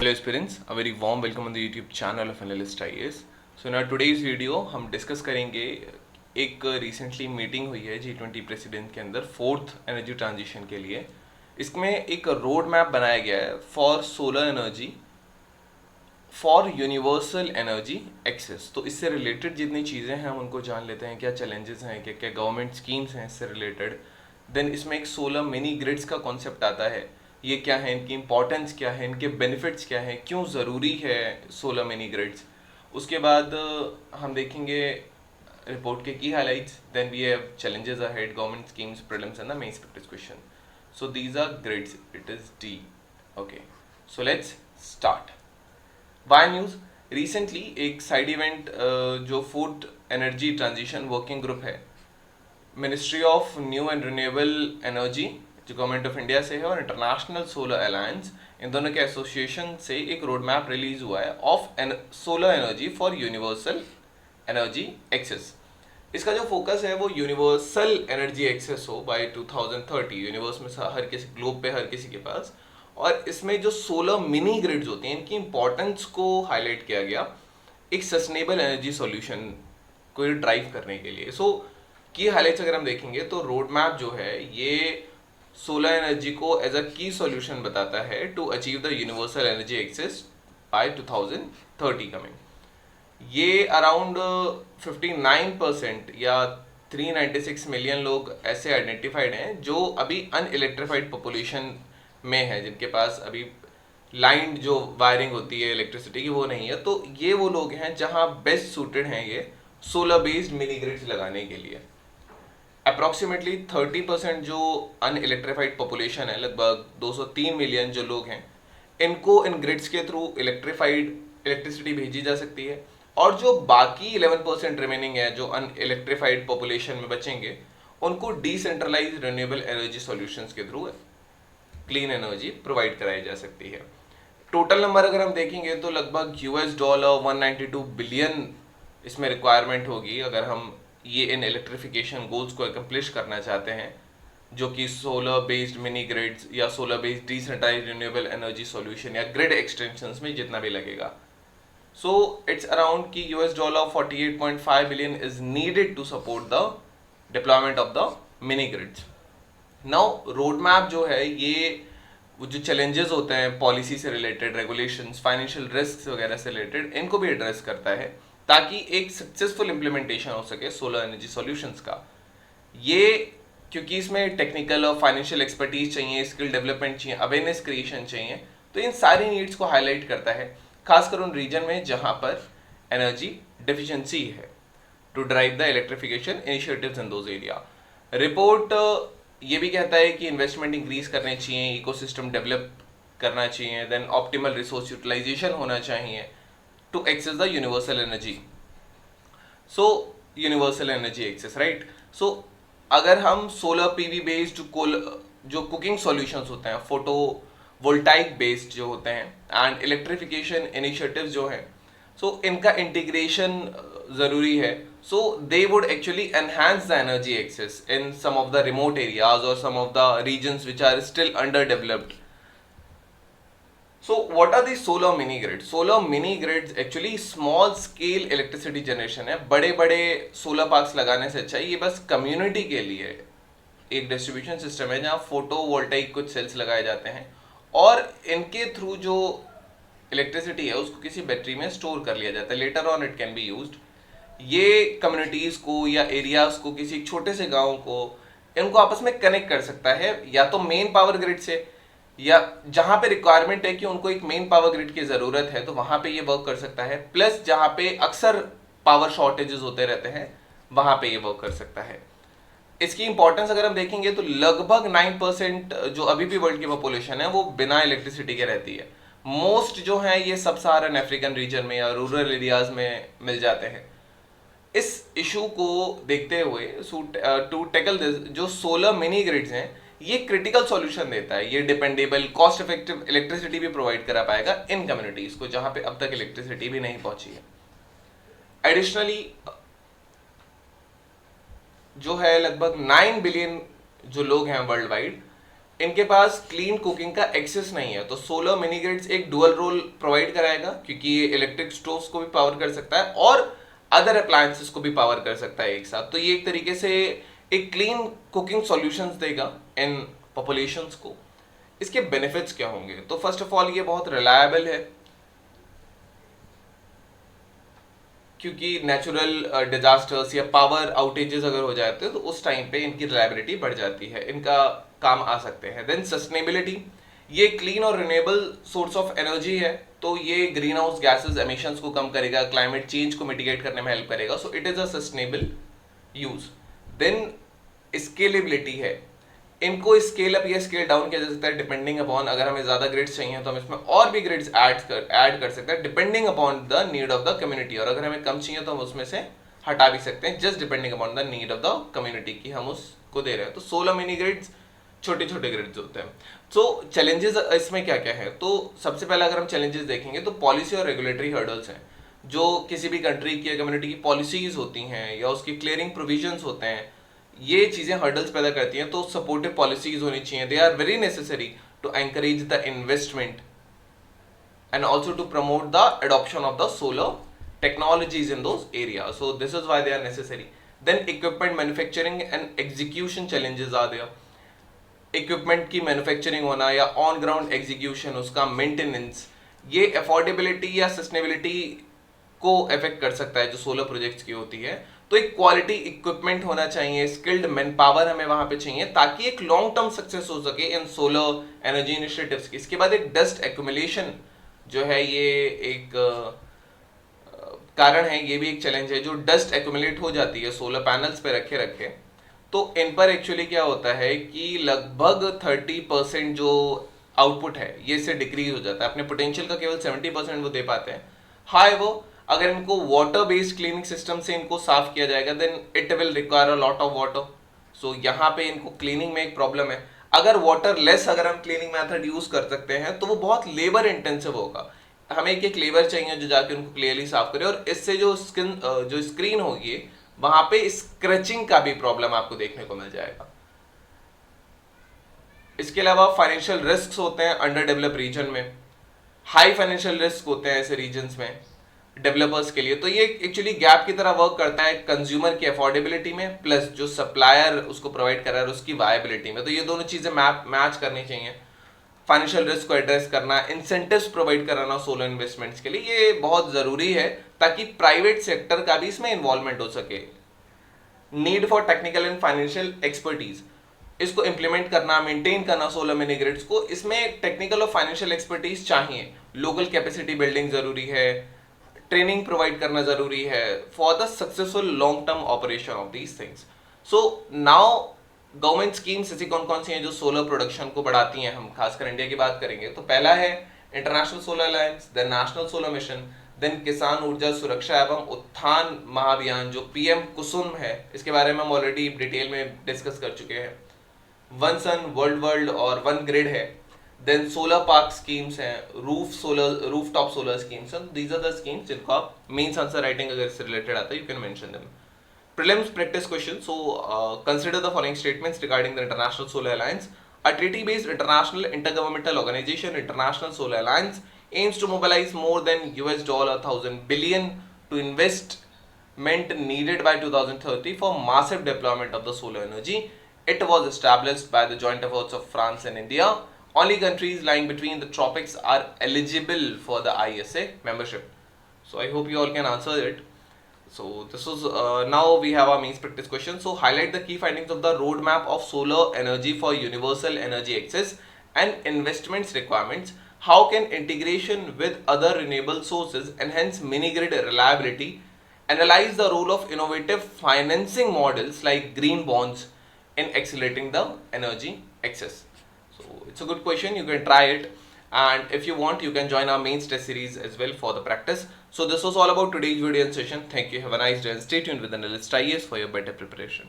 Hello aspirants, a very warm welcome on the YouTube channel of Analyst IAS. So in our today's video हम discuss करेंगे एक recently meeting हुई है G20 president के अंदर fourth energy transition के लिए. इसमें एक रोड मैप बनाया गया है for solar energy for universal energy access. तो इससे रिलेटेड जितनी चीज़ें हैं हम उनको जान लेते हैं, क्या चैलेंजेस हैं, क्या क्या गवर्नमेंट स्कीम्स हैं इससे रिलेटेड. देन इसमें एक सोलर मिनी ग्रिड्स का कॉन्सेप्ट आता है. ये क्या है, इनकी इंपॉर्टेंस क्या है, इनके बेनिफिट्स क्या हैं, क्यों ज़रूरी है सोलर मिनी ग्रिड्स. उसके बाद हम देखेंगे रिपोर्ट के की highlights. Then we have challenges ahead, government schemes, prelims and the mains practice question. So these are grids, it is D. Okay, so let's start. Why news recently एक side event जो fourth energy transition working group है, ministry of new and renewable energy जो government of India से है और international solar alliance, इन दोनों के association से एक रोड मैप रिलीज हुआ है of solar energy for universal energy access. इसका जो फोकस है वो यूनिवर्सल एनर्जी एक्सेस हो बाय 2030, यूनिवर्स में हर किसी ग्लोब पे हर किसी के पास. और इसमें जो सोलर मिनी ग्रिड्स होती हैं इनकी इंपॉर्टेंस को हाईलाइट किया गया एक सस्टेनेबल एनर्जी सॉल्यूशन को ड्राइव करने के लिए. सो की हाईलाइट्स अगर हम देखेंगे तो रोड मैप जो है ये सोलर एनर्जी को एज अ की सॉल्यूशन बताता है to achieve the universal energy access by 2030 coming. ये अराउंड 59% या 396 मिलियन लोग ऐसे आइडेंटिफाइड हैं जो अभी अनइलेक्ट्रिफाइड पॉपुलेशन में है, जिनके पास अभी लाइन जो वायरिंग होती है इलेक्ट्रिसिटी की वो नहीं है. तो ये वो लोग हैं जहां बेस्ट सूटेड हैं ये सोलर बेस्ड मिनी ग्रिड्स लगाने के लिए. अप्रॉक्सीमेटली 30% जो अनइलेक्ट्रिफाइड पॉपुलेशन है, लगभग 203 मिलियन जो लोग हैं, इनको इन ग्रिड्स के थ्रू इलेक्ट्रिफाइड इलेक्ट्रिसिटी भेजी जा सकती है. और जो बाकी 11% रिमेनिंग है जो अनइलेक्ट्रिफाइड पॉपुलेशन में बचेंगे, उनको डिसेंट्रलाइज्ड रिन्यूएबल एनर्जी सॉल्यूशंस के थ्रू क्लीन एनर्जी प्रोवाइड कराई जा सकती है. टोटल नंबर अगर हम देखेंगे तो लगभग $192 बिलियन इसमें रिक्वायरमेंट होगी अगर हम ये इन इलेक्ट्रिफिकेशन गोल्स को अकम्प्लिश करना चाहते हैं, जो कि सोलर बेस्ड मिनी ग्रिड्स या solar based decentralised renewable energy solution या ग्रिड एक्सटेंशंस में जितना भी लगेगा. सो इट्स अराउंड कि $48.5 billion is needed to support the deployment of the mini grids. Now road map जो है ये वो जो चैलेंजेस होते हैं पॉलिसी से रिलेटेड, रेगुलेशंस, फाइनेंशियल रिस्क वगैरह से रिलेटेड, इनको भी एड्रेस करता है ताकि एक सक्सेसफुल इम्प्लीमेंटेशन हो सके सोलर एनर्जी सॉल्यूशंस का. ये क्योंकि इसमें टेक्निकल और फाइनेंशियल एक्सपर्टीज चाहिए, स्किल डेवलपमेंट चाहिए, अवेयरनेस क्रिएशन चाहिए, तो इन सारी नीड्स को हाईलाइट करता है, खासकर उन रीजन में जहां पर एनर्जी डिफिशियंसी है, to drive the electrification initiatives in those area. Report ये भी कहता है कि इन्वेस्टमेंट इंक्रीज करने चाहिए, इकोसिस्टम डेवलप करना चाहिए, देन ऑप्टिमल रिसोर्स यूटिलाइजेशन होना चाहिए to access the universal energy. So universal energy access, right. So अगर हम सोलर पीवी बेस्ड जो कुकिंग सॉल्यूशंस होते हैं, फोटो वोल्टाइक बेस्ड जो होते हैं, एंड इलेक्ट्रिफिकेशन इनिशिएटिव्स जो हैं, सो इनका इंटीग्रेशन ज़रूरी है. So they would actually enhance the energy access in some of the remote areas or some of the regions which are still underdeveloped. So what are the solar mini grids? Solar mini grids actually small scale electricity generation है. बड़े बड़े solar parks लगाने से अच्छा है ये बस community के लिए एक डिस्ट्रीब्यूशन सिस्टम है जहाँ फोटोवोल्टाइक कुछ सेल्स लगाए जाते हैं और इनके थ्रू जो इलेक्ट्रिसिटी है उसको किसी बैटरी में स्टोर कर लिया जाता है. Later on it can be used. ये कम्युनिटीज़ को या एरियाज़ को, किसी छोटे से गांव को, इनको आपस में कनेक्ट कर सकता है, या तो मेन पावर ग्रिड से, या जहां पे रिक्वायरमेंट है कि उनको एक मेन पावर ग्रिड की ज़रूरत है तो वहां पे ये वर्क कर सकता है. प्लस जहां पे अक्सर पावर शॉर्टेजेस होते रहते हैं वहां पे ये वर्क कर सकता है. इसकी इंपॉर्टेंस अगर हम देखेंगे तो लगभग 9% जो अभी भी वर्ल्ड की पॉपुलेशन है वो बिना इलेक्ट्रिसिटी के रहती है. मोस्ट जो है ये सब सहारन अफ्रीकन रीजन में या रूरल एरियाज में मिल जाते हैं. इस इशू को देखते हुए टू टैकल दिस, जो सोलर मिनी ग्रिड्स हैं ये क्रिटिकल सॉल्यूशन देता है. ये डिपेंडेबल, कॉस्ट इफेक्टिव इलेक्ट्रिसिटी भी प्रोवाइड करा पाएगा इन कम्युनिटीज को जहां पे अब तक इलेक्ट्रिसिटी भी नहीं पहुंची है. एडिशनली जो है लगभग 9 बिलियन जो लोग हैं वर्ल्ड वाइड, इनके पास क्लीन कुकिंग का एक्सेस नहीं है, तो सोलर मिनी ग्रिड्स एक डुअल रोल प्रोवाइड कराएगा, क्योंकि ये इलेक्ट्रिक स्टोव्स को भी पावर कर सकता है और अदर अप्लायंसेस को भी पावर कर सकता है एक साथ। तो ये एक तरीके से एक क्लीन कुकिंग सॉल्यूशंस देगा इन पॉपुलेशंस को। इसके बेनिफिट्स क्या होंगे? तो फर्स्ट ऑफ ऑल ये बहुत रिलायबल है, क्योंकि नेचुरल डिजास्टर्स या पावर आउटेजेस अगर हो जाते हैं तो उस टाइम पे इनकी रिलायबिलिटी बढ़ जाती है, इनका काम आ सकते हैं। देन सस्टेनेबिलिटी, ये क्लीन और रिन्यूएबल सोर्स ऑफ एनर्जी है, तो ये ग्रीन हाउस गैसेस एमिशंस को कम करेगा, क्लाइमेट चेंज को मिटिगेट करने में हेल्प करेगा, so it is a sustainable use. Then scalability है, इनको स्केल अप या स्केल डाउन किया जा सकता है डिपेंडिंग अपॉन, अगर हमें ज्यादा ग्रिड्स चाहिए तो हम इसमें और भी ग्रिड्स ऐड कर सकते हैं depending upon the need of the community, और अगर हमें कम चाहिए तो हम उसमें से हटा भी सकते हैं, just depending upon the need of the community की हम उसको दे रहे हैं। तो 16 मिनी ग्रिड्स छोटे छोटे ग्रिड्स होते हैं। सो चैलेंजेस इसमें क्या क्या है? तो सबसे पहले अगर हम चैलेंजेस देखेंगे तो पॉलिसी और रेगुलेटरी हर्डल्स हैं, जो किसी भी कंट्री की कम्युनिटी की पॉलिसीज होती हैं या उसकी क्लियरिंग प्रोविजंस होते हैं, ये चीजें हर्डल्स पैदा करती हैं। तो सपोर्टिव पॉलिसीज होनी चाहिए, they are very necessary to encourage the investment and also to promote the adoption of the solar technologies in those areas. So this is why they are necessary. Then equipment manufacturing and execution challenges are there. Equipment की manufacturing होना या on ground execution, उसका maintenance, ये affordability या sustainability को affect कर सकता है जो सोलर प्रोजेक्ट्स की होती है। तो एक क्वालिटी इक्विपमेंट होना चाहिए, स्किल्ड मैन पावर हमें वहां पे चाहिए, ताकि एक लॉन्ग टर्म सक्सेस हो सके इन सोलर एनर्जी इनिशिएटिव्स की। इसके बाद एक डस्ट एक्यूमुलेशन जो है, ये एक कारण है, ये भी एक चैलेंज है। जो डस्ट एक्यूमुलेट हो जाती है सोलर पैनल्स पे रखे रखे, तो इन पर एक्चुअली क्या होता है कि लगभग 30% जो आउटपुट है ये इससे डिक्रीज हो जाता है, अपने पोटेंशियल का केवल 70% वो दे पाते हैं। हाय वो अगर इनको वाटर बेस्ड क्लीनिंग सिस्टम से इनको साफ किया जाएगा, then it will require a lot of water. So यहाँ पे इनको क्लीनिंग में एक प्रॉब्लम है। अगर वाटर लेस अगर हम क्लीनिंग मेथड यूज कर सकते हैं तो वो बहुत लेबर इंटेंसिव होगा, हमें एक लेबर चाहिए जो जाके उनको क्लियरली साफ करे, और इससे जो स्क्रीन होगी वहां पे स्क्रैचिंग का भी प्रॉब्लम आपको देखने को मिल जाएगा। इसके अलावा फाइनेंशियल रिस्क होते हैं अंडर डेवलप रीजन में, हाई फाइनेंशियल रिस्क होते हैं ऐसे रीजन्स में डेवलपर्स के लिए। तो ये एक्चुअली गैप की तरह वर्क करता है कंज्यूमर की अफोर्डेबिलिटी में प्लस जो सप्लायर उसको प्रोवाइड कर रहा है उसकी वायबिलिटी में। तो ये दोनों चीजें मैच करनी चाहिए। फाइनेंशियल रिस्क को एड्रेस करना, इंसेंटिव्स प्रोवाइड कराना सोलर इन्वेस्टमेंट्स के लिए, ये बहुत जरूरी है ताकि प्राइवेट सेक्टर का भी इसमें इन्वॉल्वमेंट हो सके। Need for technical and financial expertise, इसको इंप्लीमेंट करना, मेंटेन करना सोलर मिनी ग्रिड्स को, इसमें टेक्निकल और फाइनेंशियल एक्सपर्टीज चाहिए। लोकल कैपेसिटी बिल्डिंग जरूरी है, ट्रेनिंग प्रोवाइड करना जरूरी है for the successful long term operation of these things. So now government schemes ऐसी कौन कौन सी हैं जो सोलर प्रोडक्शन को बढ़ाती हैं? हम खासकर इंडिया की बात करेंगे तो पहला है international solar alliance, then national solar mission, then Kisan Urja सुरक्षा एवं उत्थान महाअभियान जो पीएम कुसुम है, इसके बारे में हम ऑलरेडी डिटेल में डिस्कस कर चुके हैं। वन सन वर्ल्ड और वन ग्रिड है, देन सोलर पार्क स्कीम्स हैं, रूफ टॉप सोलर स्कीम्स हैं। दीज आर द स्कीम्स जिनको आप मेंस आंसर राइटिंग अगर इससे रिलेटेड आता है you can mention them. Prelims practice question. So consider the following statements regarding the International Solar Alliance. A treaty-based international intergovernmental organization, International Solar Alliance, aims to mobilize more than $1,000 billion to investment needed by 2030 for massive deployment of the solar energy. It was established by the joint efforts of France and India. Only countries lying between the tropics are eligible for the ISA membership. So I hope you all can answer it. So this was now we have our mains practice question. So highlight the key findings of the roadmap of solar energy for universal energy access and investments requirements. How can integration with other renewable sources enhance mini grid reliability? Analyze the role of innovative financing models like green bonds in accelerating the energy access. So it's a good question, you can try it. And if you want, you can join our mains test series as well for the practice. So this was all about today's video and session. Thank you, have a nice day and stay tuned with Analyst IAS for your better preparation.